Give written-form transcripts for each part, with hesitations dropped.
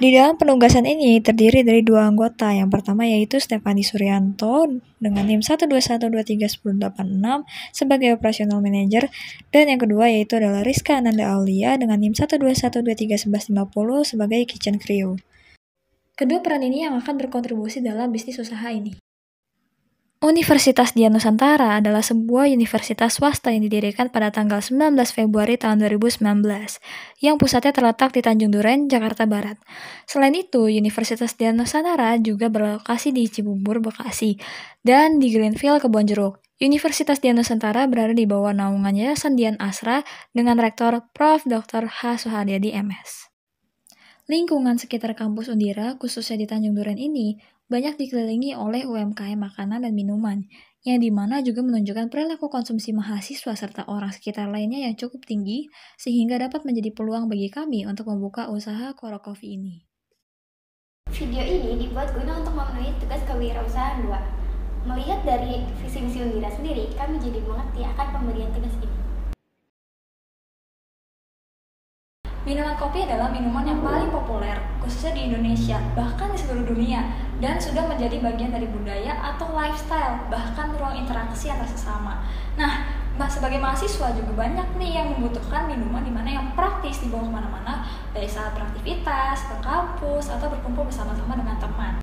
Di dalam penugasan ini terdiri dari dua anggota. Yang pertama yaitu Stefani Suryanto dengan NIM 121231086 sebagai Operational Manager, dan yang kedua yaitu adalah Rizka Ananda Aulia dengan NIM 121231150 sebagai Kitchen Crew. Kedua peran ini yang akan berkontribusi dalam bisnis usaha ini. Universitas Dian Nusantara adalah sebuah universitas swasta yang didirikan pada tanggal 19 Februari tahun 2019, yang pusatnya terletak di Tanjung Duren, Jakarta Barat. Selain itu, Universitas Dian Nusantara juga berlokasi di Cibubur, Bekasi, dan di Greenfield, Kebonjeruk. Universitas Dian Nusantara berada di bawah naungan Yayasan Dian Asra dengan Rektor Prof. Dr. H. Suharyadi, MS. Lingkungan sekitar kampus Undira, khususnya di Tanjung Duren ini, banyak dikelilingi oleh UMKM makanan dan minuman, yang dimana juga menunjukkan perilaku konsumsi mahasiswa serta orang sekitar lainnya yang cukup tinggi, sehingga dapat menjadi peluang bagi kami untuk membuka usaha Koro Coffee ini. Video ini dibuat guna untuk memenuhi tugas kewirausahaan 2. Melihat dari visi misi Undira sendiri, kami jadi mengerti akan pemberian tugas ini. Minuman kopi adalah minuman yang paling populer, khususnya di Indonesia, bahkan di seluruh dunia, dan sudah menjadi bagian dari budaya atau lifestyle, bahkan ruang interaksi antar sesama. Nah, sebagai mahasiswa juga banyak nih yang membutuhkan minuman dimana yang praktis dibawa kemana-mana, dari saat beraktivitas, ke kampus, atau berkumpul bersama-sama dengan teman.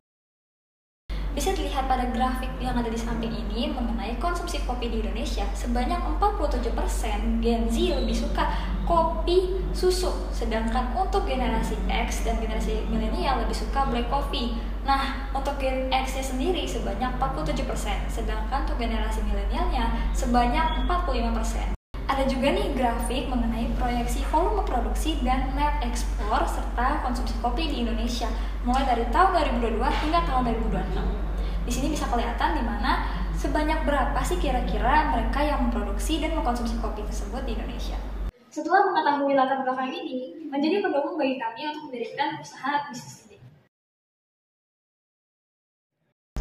Bisa dilihat pada grafik yang ada di samping ini mengenai konsumsi kopi di Indonesia, sebanyak 47% Gen Z lebih suka kopi susu, sedangkan untuk generasi X dan generasi milenial lebih suka black coffee. Nah, untuk Gen X-nya sendiri sebanyak 47%, sedangkan untuk generasi milenialnya sebanyak 45%. Ada juga nih grafik mengenai proyeksi volume produksi dan net ekspor serta konsumsi kopi di Indonesia mulai dari tahun 2022 hingga tahun 2026. Di sini bisa kelihatan di mana sebanyak berapa sih kira-kira mereka yang memproduksi dan mengkonsumsi kopi tersebut di Indonesia. Setelah mengetahui latar belakang ini, menjadi pendukung bagi kami untuk mendirikan usaha bisnis ini.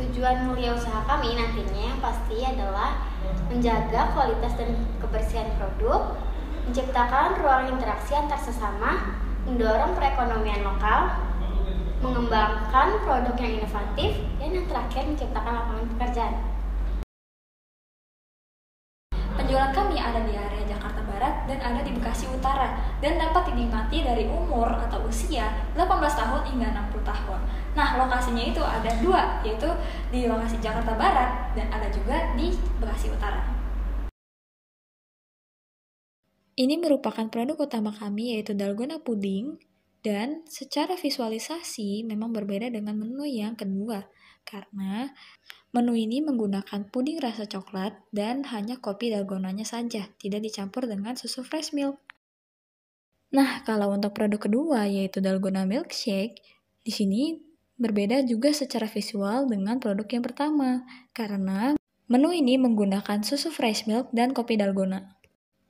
Tujuan mulia usaha kami nantinya yang pasti adalah menjaga kualitas dan kebersihan produk, menciptakan ruang interaksi antar sesama, mendorong perekonomian lokal, mengembangkan produk yang inovatif, dan yang terakhir menciptakan lapangan pekerjaan. Penjualan kami ada di area Jakarta Barat dan ada di Bekasi Utara, dan dapat dinikmati dari umur atau usia 18 tahun hingga 60 tahun. Nah, lokasinya itu ada dua, yaitu di lokasi Jakarta Barat dan ada juga di Bekasi Utara. Ini merupakan produk utama kami yaitu dalgona puding, dan secara visualisasi memang berbeda dengan menu yang kedua, karena menu ini menggunakan puding rasa coklat dan hanya kopi dalgonanya saja, tidak dicampur dengan susu fresh milk. Nah, kalau untuk produk kedua yaitu dalgona milkshake, di sini berbeda juga secara visual dengan produk yang pertama, karena menu ini menggunakan susu fresh milk dan kopi dalgona.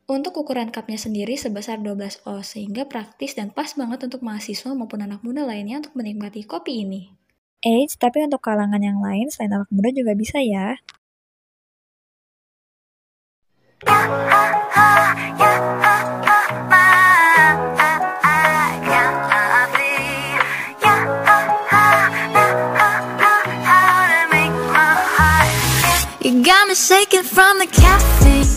Untuk ukuran cupnya sendiri sebesar 12 oz, sehingga praktis dan pas banget untuk mahasiswa maupun anak muda lainnya untuk menikmati kopi ini. Tapi untuk kalangan yang lain selain anak muda juga bisa ya. You got me shaking from the caffeine.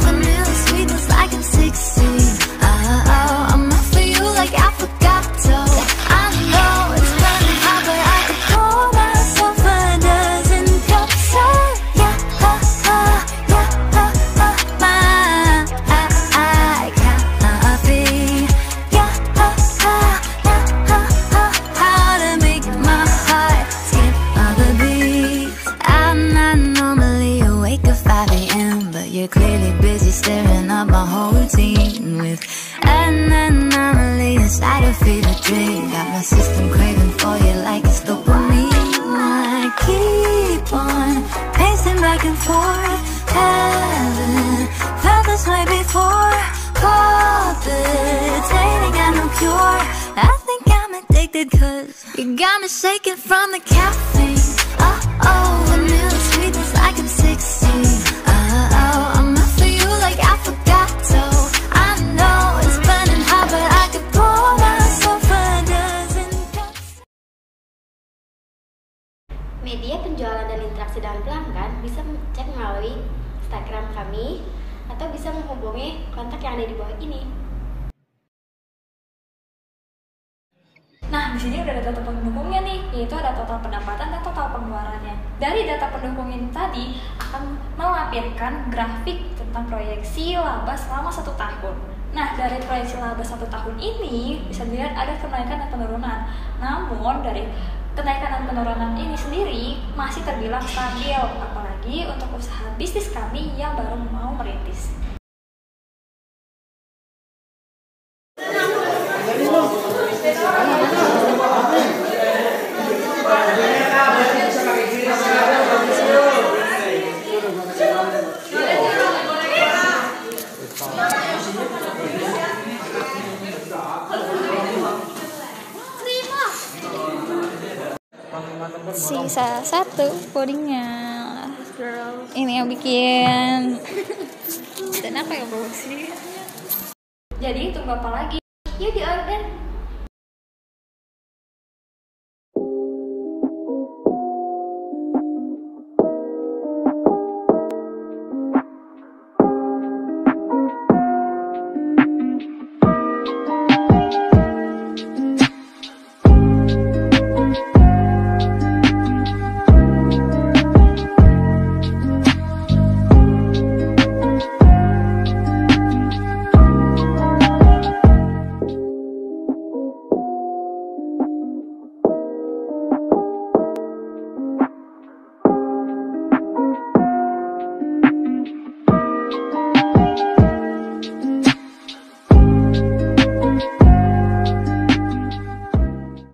Vanilla sweetness like I'm 16. I'm out for you like affogato. I know it's running hot, but I could pour myself a dozen cups of my coffee. How to make my heart skip all the beats. I'm not normally awake at 5 a.m., but you're clearly busy staring up my whole routine with an anomaly inside a fever dream. Got my system craving for you like it's dopamine. I keep on pacing back and forth. Haven't felt this way before. Palpitating and no cure. I think I'm addicted 'cause you got me shaking from the caffeine. Vanilla sweetness like I'm 16. I'm out for you like affogato. I know it's burning hot, but I could pour myself a dozen. kami atau bisa menghubungi kontak yang ada di bawah ini. Nah, di sini udah ada data pendukungnya nih, yaitu ada total pendapatan dan total pengeluarannya. Dari data pendukung ini tadi akan melampirkan grafik tentang proyeksi laba selama 1 tahun. Nah, dari proyeksi laba 1 tahun ini bisa dilihat ada kenaikan dan penurunan. Namun, dari kenaikan dan penurunan ini sendiri masih terbilang stabil, apalagi untuk usaha bisnis kami yang baru mau merintis. Sisa 1 codingnya. Ini yang bikin. Dan apa ya bro sih? Jadi tunggu apa lagi? Yuk di order.